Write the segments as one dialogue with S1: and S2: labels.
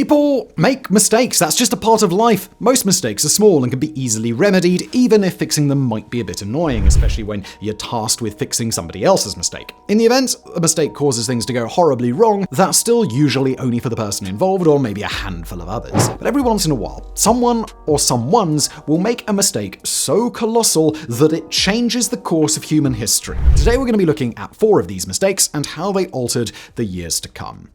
S1: People make mistakes. That's just a part of life. Most mistakes are small and can be easily remedied, even if fixing them might be a bit annoying, especially when you're tasked with fixing somebody else's mistake. In the event a mistake causes things to go horribly wrong, that's still usually only for the person involved or maybe a handful of others. But every once in a while, someone or someones will make a mistake so colossal that it changes the course of human history. Today we're going to be looking at 4 of these mistakes and how they altered the years to come.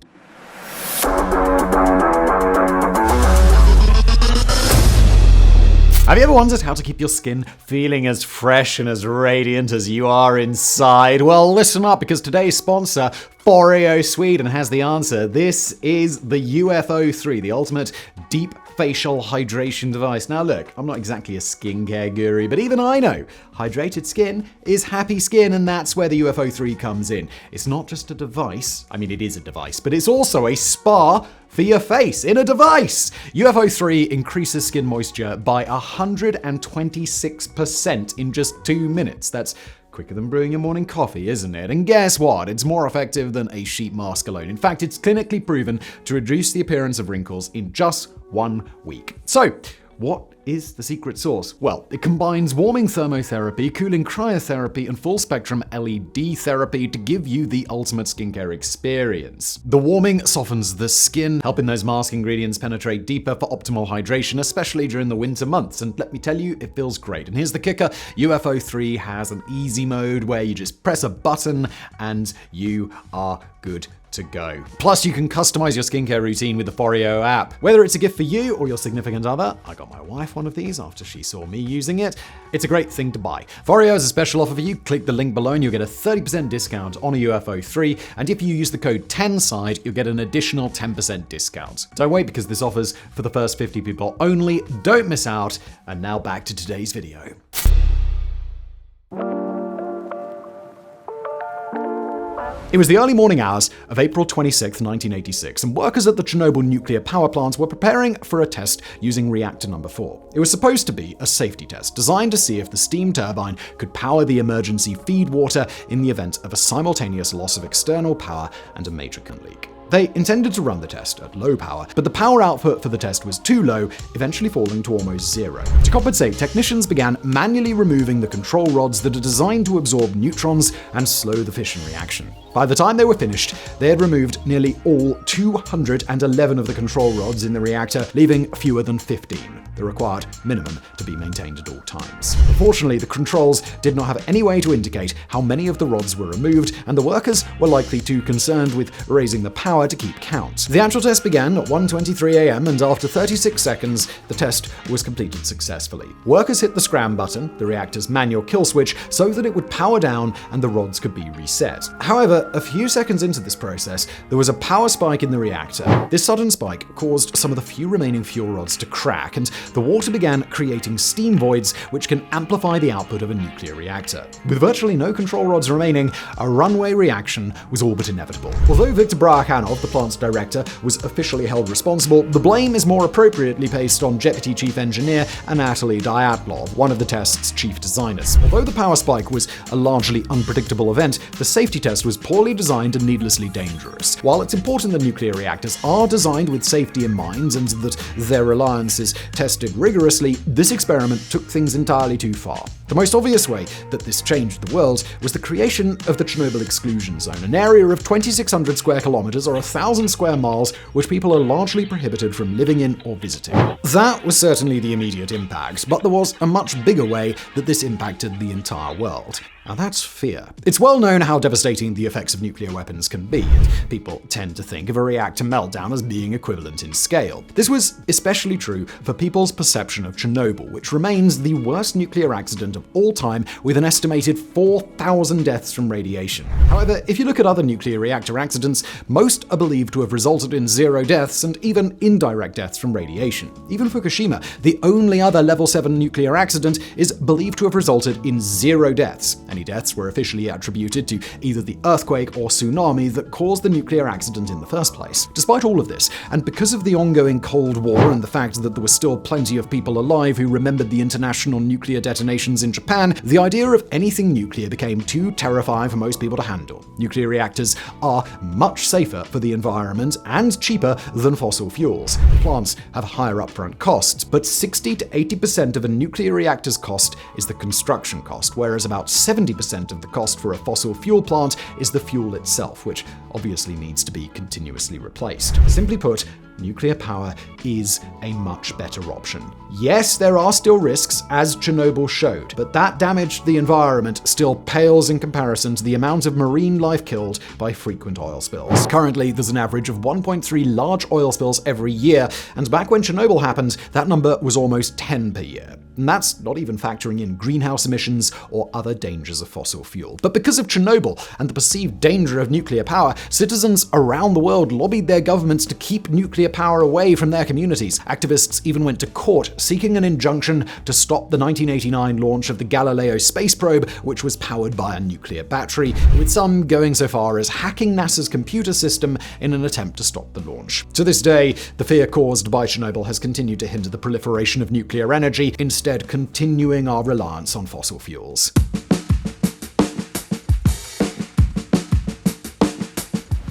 S1: Have you ever wondered how to keep your skin feeling as fresh and as radiant as you are inside? Well, listen up, because today's sponsor, Foreo Sweden, has the answer. This is the UFO 3, the ultimate deep facial hydration device. Now look, I'm not exactly a skincare guru, but even I know hydrated skin is happy skin, and that's where the UFO 3 comes in. It's not just a device. I mean, it is a device, but it's also a spa for your face in a device. UFO 3 increases skin moisture by 126% in just 2 minutes. That's quicker than brewing your morning coffee, isn't it? And guess what? It's more effective than a sheet mask alone. In fact, it's clinically proven to reduce the appearance of wrinkles in just 1 week. So, what is the secret sauce? Well, it combines warming thermotherapy, cooling cryotherapy, and full-spectrum LED therapy to give you the ultimate skincare experience. The warming softens the skin, helping those mask ingredients penetrate deeper for optimal hydration, especially during the winter months. And let me tell you, it feels great. And here's the kicker. UFO 3 has an easy mode where you just press a button and you are good to go. Plus, you can customize your skincare routine with the Foreo app. Whether it's a gift for you or your significant other, I got my wife one of these after she saw me using it. It's a great thing to buy. Foreo has a special offer for you. Click the link below and you'll get a 30% discount on a UFO 3. And if you use the code 10SIDE, you'll get an additional 10% discount. Don't wait, because this offer's for the first 50 people only. Don't miss out. And now back to today's video. It was the early morning hours of April 26, 1986, and workers at the Chernobyl nuclear power plant were preparing for a test using reactor number 4. It was supposed to be a safety test designed to see if the steam turbine could power the emergency feed water in the event of a simultaneous loss of external power and a major leak. They intended to run the test at low power, but the power output for the test was too low, eventually falling to almost zero. To compensate, technicians began manually removing the control rods that are designed to absorb neutrons and slow the fission reaction. By the time they were finished, they had removed nearly all 211 of the control rods in the reactor, leaving fewer than 15, the required minimum to be maintained at all times. Unfortunately, the controls did not have any way to indicate how many of the rods were removed, and the workers were likely too concerned with raising the power to keep count. The actual test began at 1:23 a.m., and after 36 seconds, the test was completed successfully. Workers hit the scram button, the reactor's manual kill switch, so that it would power down and the rods could be reset. However, a few seconds into this process, there was a power spike in the reactor. This sudden spike caused some of the few remaining fuel rods to crack, and the water began creating steam voids, which can amplify the output of a nuclear reactor. With virtually no control rods remaining, a runaway reaction was all but inevitable. Although Viktor Brakhanov, the plant's director, was officially held responsible, the blame is more appropriately placed on Deputy Chief Engineer Anatoly Dyatlov, one of the test's chief designers. Although the power spike was a largely unpredictable event, the safety test was poorly designed and needlessly dangerous. While it's important that nuclear reactors are designed with safety in mind and that their reliance is tested rigorously, this experiment took things entirely too far. The most obvious way that this changed the world was the creation of the Chernobyl exclusion zone, an area of 2,600 square kilometers or 1,000 square miles which people are largely prohibited from living in or visiting. That was certainly the immediate impact, but there was a much bigger way that this impacted the entire world. Now that's fear. It's well known how devastating the effects of nuclear weapons can be, and people tend to think of a reactor meltdown as being equivalent in scale. This was especially true for people's perception of Chernobyl, which remains the worst nuclear accident of all time, with an estimated 4,000 deaths from radiation. However, if you look at other nuclear reactor accidents, most are believed to have resulted in 0 deaths and even indirect deaths from radiation. Even Fukushima, the only other level 7 nuclear accident, is believed to have resulted in 0 deaths. Any deaths were officially attributed to either the earthquake or tsunami that caused the nuclear accident in the first place. Despite all of this, and because of the ongoing Cold War and the fact that there were still plenty of people alive who remembered the international nuclear detonations in Japan, the idea of anything nuclear became too terrifying for most people to handle. Nuclear reactors are much safer for the environment and cheaper than fossil fuels. Plants have higher upfront costs, but 60 to 80% of a nuclear reactor's cost is the construction cost, whereas about 70% of the cost for a fossil fuel plant is the fuel itself, which obviously needs to be continuously replaced. Simply put, nuclear power is a much better option. Yes, there are still risks, as Chernobyl showed, but that damage to the environment still pales in comparison to the amount of marine life killed by frequent oil spills. Currently, there's an average of 1.3 large oil spills every year, and back when Chernobyl happened, that number was almost 10 per year. And that's not even factoring in greenhouse emissions or other dangers of fossil fuel. But because of Chernobyl and the perceived danger of nuclear power, citizens around the world lobbied their governments to keep nuclear power away from their communities. Activists even went to court seeking an injunction to stop the 1989 launch of the Galileo space probe, which was powered by a nuclear battery, with some going so far as hacking NASA's computer system in an attempt to stop the launch. To this day, the fear caused by Chernobyl has continued to hinder the proliferation of nuclear energy, instead continuing our reliance on fossil fuels.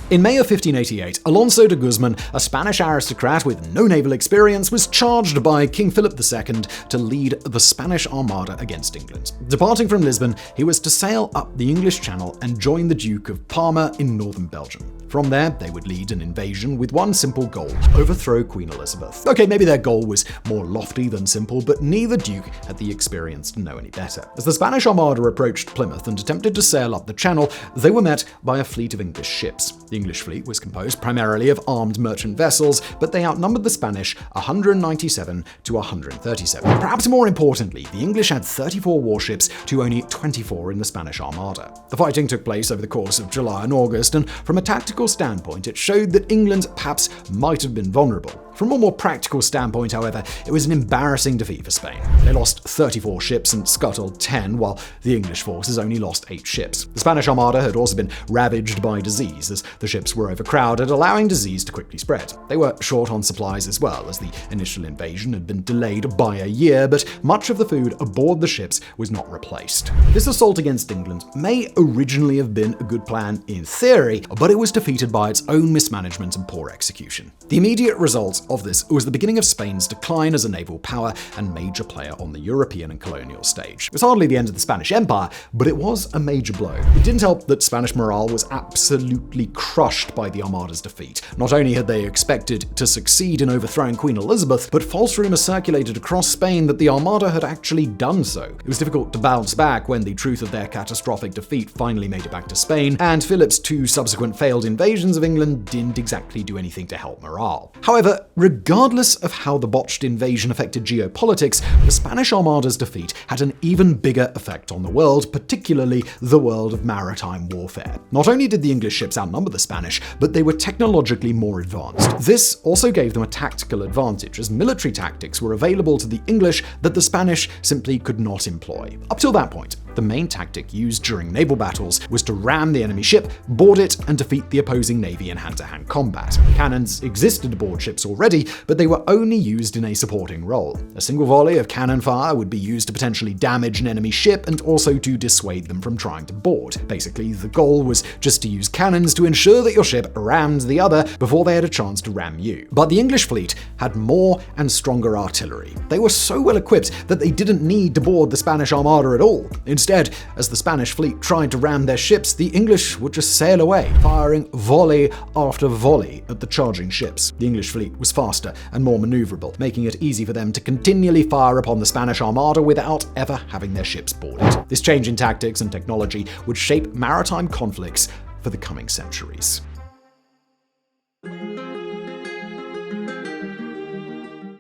S1: In May of 1588, Alonso de Guzman, a Spanish aristocrat with no naval experience, was charged by King Philip II to lead the Spanish Armada against England. Departing from Lisbon, he was to sail up the English Channel and join the Duke of Parma in northern Belgium. From there, they would lead an invasion with one simple goal: overthrow Queen Elizabeth. Okay, maybe their goal was more lofty than simple, but neither duke had the experience to know any better. As the Spanish Armada approached Plymouth and attempted to sail up the Channel, they were met by a fleet of English ships. The English fleet was composed primarily of armed merchant vessels, but they outnumbered the Spanish 197 to 137. Perhaps more importantly, the English had 34 warships to only 24 in the Spanish Armada. The fighting took place over the course of July and August, and from a tactical standpoint, it showed that England perhaps might have been vulnerable. From a more practical standpoint, however, it was an embarrassing defeat for Spain. They lost 34 ships and scuttled 10, while the English forces only lost 8 ships. The Spanish Armada had also been ravaged by disease, as the ships were overcrowded, allowing disease to quickly spread. They were short on supplies as well, as the initial invasion had been delayed by a year, but much of the food aboard the ships was not replaced. This assault against England may originally have been a good plan in theory, but it was defeated by its own mismanagement and poor execution. The immediate result of this was the beginning of Spain's decline as a naval power and major player on the European and colonial stage. It was hardly the end of the Spanish Empire, but it was a major blow. It didn't help that Spanish morale was absolutely crushed by the Armada's defeat. Not only had they expected to succeed in overthrowing Queen Elizabeth, but false rumors circulated across Spain that the Armada had actually done so. It was difficult to bounce back when the truth of their catastrophic defeat finally made it back to Spain, and Philip's 2 subsequent failed invasions of England didn't exactly do anything to help morale. However, regardless of how the botched invasion affected geopolitics, the Spanish Armada's defeat had an even bigger effect on the world, particularly the world of maritime warfare. Not only did the English ships outnumber the Spanish, but they were technologically more advanced. This also gave them a tactical advantage, as military tactics were available to the English that the Spanish simply could not employ. Up till that point, the main tactic used during naval battles was to ram the enemy ship, board it, and defeat the opposing navy in hand-to-hand combat. Cannons existed aboard ships already, but they were only used in a supporting role. A single volley of cannon fire would be used to potentially damage an enemy ship and also to dissuade them from trying to board. Basically, the goal was just to use cannons to ensure that your ship rammed the other before they had a chance to ram you. But the English fleet had more and stronger artillery. They were so well equipped that they didn't need to board the Spanish Armada at all. Instead, as the Spanish fleet tried to ram their ships, the English would just sail away, firing volley after volley at the charging ships. The English fleet was faster and more maneuverable, making it easy for them to continually fire upon the Spanish Armada without ever having their ships boarded. This change in tactics and technology would shape maritime conflicts for the coming centuries.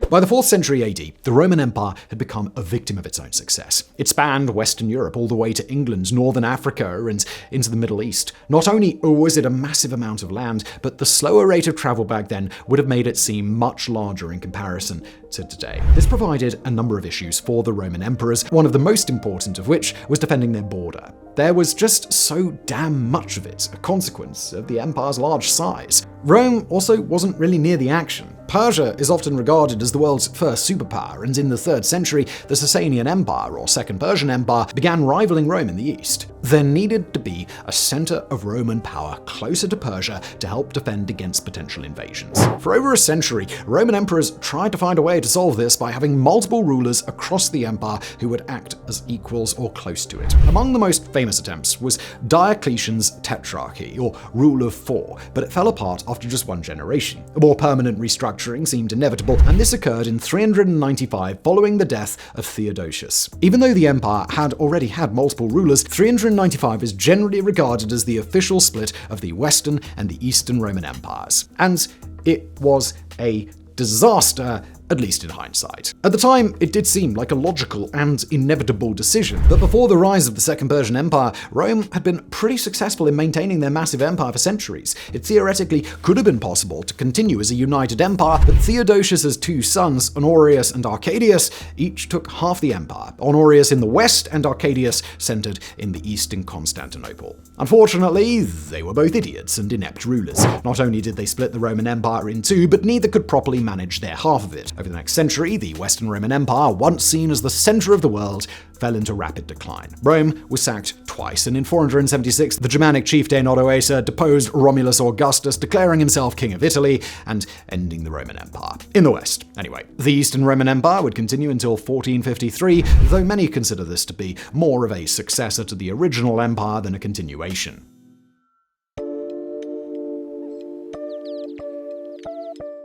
S1: By the 4th century AD, the Roman Empire had become a victim of its own success. It spanned Western Europe all the way to England, Northern Africa, and into the Middle East. Not only was it a massive amount of land, but the slower rate of travel back then would have made it seem much larger in comparison to today. This provided a number of issues for the Roman emperors, one of the most important of which was defending their border. There was just so damn much of it, a consequence of the empire's large size. Rome also wasn't really near the action. Persia is often regarded as the world's first superpower, and in the 3rd century, the Sasanian Empire, or Second Persian Empire, began rivaling Rome in the east. There needed to be a center of Roman power closer to Persia to help defend against potential invasions. For over a century, Roman emperors tried to find a way to solve this by having multiple rulers across the empire who would act as equals or close to it. Among the most famous attempts was Diocletian's Tetrarchy, or Rule of Four, but it fell apart after just one generation. A more permanent restructuring seemed inevitable, and this occurred in 395 following the death of Theodosius. Even though the empire had already had multiple rulers, 395 is generally regarded as the official split of the Western and the Eastern Roman empires. And it was a disaster, at least in hindsight. At the time, it did seem like a logical and inevitable decision, but before the rise of the Second Persian Empire, Rome had been pretty successful in maintaining their massive empire for centuries. It theoretically could have been possible to continue as a united empire, but Theodosius's 2 sons, Honorius and Arcadius, each took half the empire, Honorius in the west and Arcadius centered in the east in Constantinople. Unfortunately, they were both idiots and inept rulers. Not only did they split the Roman Empire in two, but neither could properly manage their half of it. Over the next century, the Western Roman Empire, once seen as the center of the world, fell into rapid decline. Rome was sacked twice, and in 476, the Germanic chieftain Odoacer deposed Romulus Augustus, declaring himself king of Italy and ending the Roman Empire. In the West, anyway. The Eastern Roman Empire would continue until 1453, though many consider this to be more of a successor to the original empire than a continuation.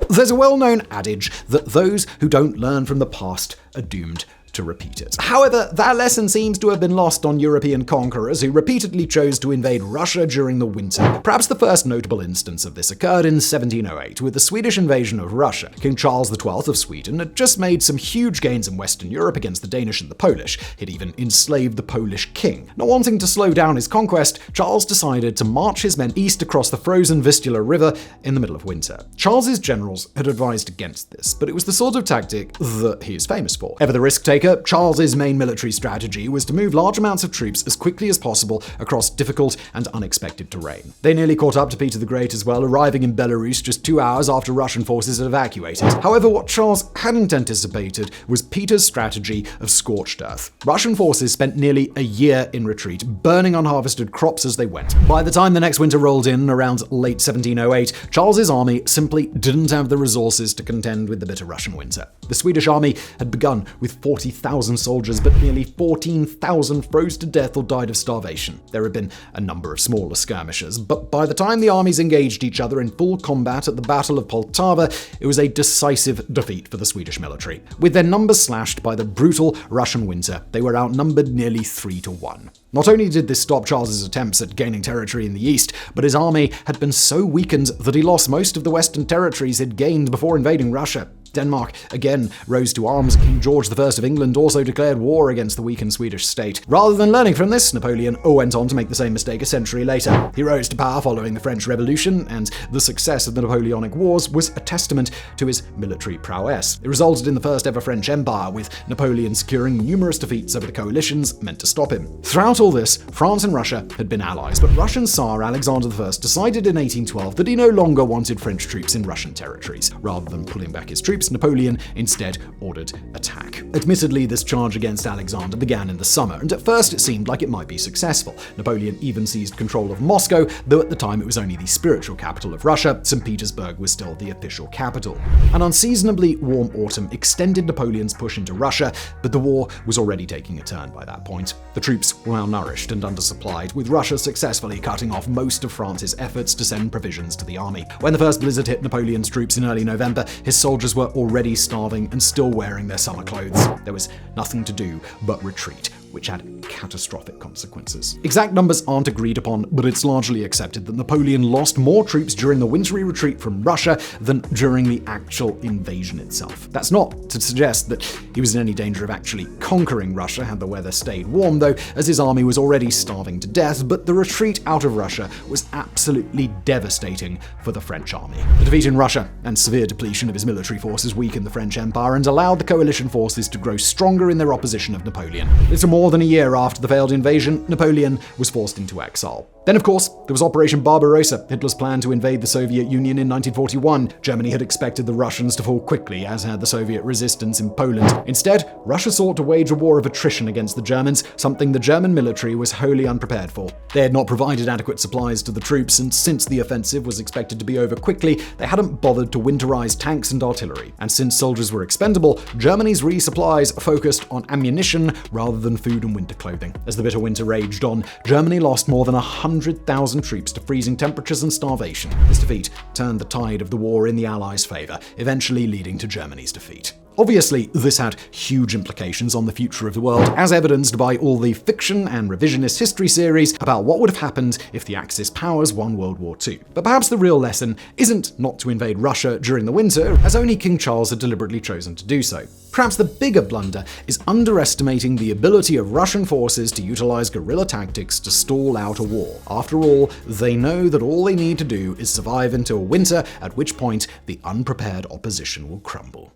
S1: There's a well-known adage that those who don't learn from the past are doomed to repeat it. However, that lesson seems to have been lost on European conquerors who repeatedly chose to invade Russia during the winter. Perhaps the first notable instance of this occurred in 1708 with the Swedish invasion of Russia. King Charles XII of Sweden had just made some huge gains in Western Europe against the Danish and the Polish. He'd even enslaved the Polish king. Not wanting to slow down his conquest, Charles decided to march his men east across the frozen Vistula River in the middle of winter. Charles's generals had advised against this, but it was the sort of tactic that he is famous for. Ever the risk taker, Charles's main military strategy was to move large amounts of troops as quickly as possible across difficult and unexpected terrain. They nearly caught up to Peter the Great as well, arriving in Belarus just 2 hours after Russian forces had evacuated. However, what Charles hadn't anticipated was Peter's strategy of scorched earth. Russian forces spent nearly a year in retreat, burning unharvested crops as they went. By the time the next winter rolled in, around late 1708, Charles's army simply didn't have the resources to contend with the bitter Russian winter. The Swedish army had begun with 40,000 soldiers, but nearly 14,000 froze to death or died of starvation. There had been a number of smaller skirmishes, but by the time the armies engaged each other in full combat at the Battle of Poltava, it was a decisive defeat for the Swedish military. With their numbers slashed by the brutal Russian winter, they were outnumbered nearly 3-1. Not only did this stop Charles's attempts at gaining territory in the east, but his army had been so weakened that he lost most of the western territories he'd gained before invading Russia. Denmark again rose to arms. King George I of England also declared war against the weakened Swedish state. Rather than learning from this, Napoleon went on to make the same mistake a century later. He rose to power following the French Revolution, and the success of the Napoleonic Wars was a testament to his military prowess. It resulted in the first ever French Empire, with Napoleon securing numerous defeats over the coalitions meant to stop him. Throughout all this, France and Russia had been allies, but Russian Tsar Alexander I decided in 1812 that he no longer wanted French troops in Russian territories. Rather than pulling back his troops, Napoleon instead ordered attack. Admittedly, this charge against Alexander began in the summer, and at first it seemed like it might be successful. Napoleon even seized control of Moscow, though at the time it was only the spiritual capital of Russia. St. Petersburg was still the official capital. An unseasonably warm autumn extended Napoleon's push into Russia, but the war was already taking a turn by that point. The troops were malnourished and undersupplied, with Russia successfully cutting off most of France's efforts to send provisions to the army. When the first blizzard hit Napoleon's troops in early November, his soldiers were already starving and still wearing their summer clothes. There was nothing to do but retreat, which had catastrophic consequences. Exact numbers aren't agreed upon, but it's largely accepted that Napoleon lost more troops during the wintry retreat from Russia than during the actual invasion itself. That's not to suggest that he was in any danger of actually conquering Russia had the weather stayed warm, though, as his army was already starving to death, but the retreat out of Russia was absolutely devastating for the French army. The defeat in Russia and severe depletion of his military forces weakened the French Empire and allowed the coalition forces to grow stronger in their opposition of Napoleon. Little more more than a year after the failed invasion, Napoleon was forced into exile. Then, of course, there was Operation Barbarossa, Hitler's plan to invade the Soviet Union in 1941. Germany had expected the Russians to fall quickly, as had the Soviet resistance in Poland. Instead, Russia sought to wage a war of attrition against the Germans, something the German military was wholly unprepared for. They had not provided adequate supplies to the troops, and since the offensive was expected to be over quickly, they hadn't bothered to winterize tanks and artillery. And since soldiers were expendable, Germany's resupplies focused on ammunition rather than food and winter clothing. As the bitter winter raged on, Germany lost more than 100,000 troops to freezing temperatures and starvation. This defeat turned the tide of the war in the Allies' favor, eventually leading to Germany's defeat. Obviously, this had huge implications on the future of the world, as evidenced by all the fiction and revisionist history series about what would have happened if the Axis powers won World War II. But perhaps the real lesson isn't not to invade Russia during the winter, as only King Charles had deliberately chosen to do so. Perhaps the bigger blunder is underestimating the ability of Russian forces to utilize guerrilla tactics to stall out a war. After all, they know that all they need to do is survive until winter, at which point the unprepared opposition will crumble.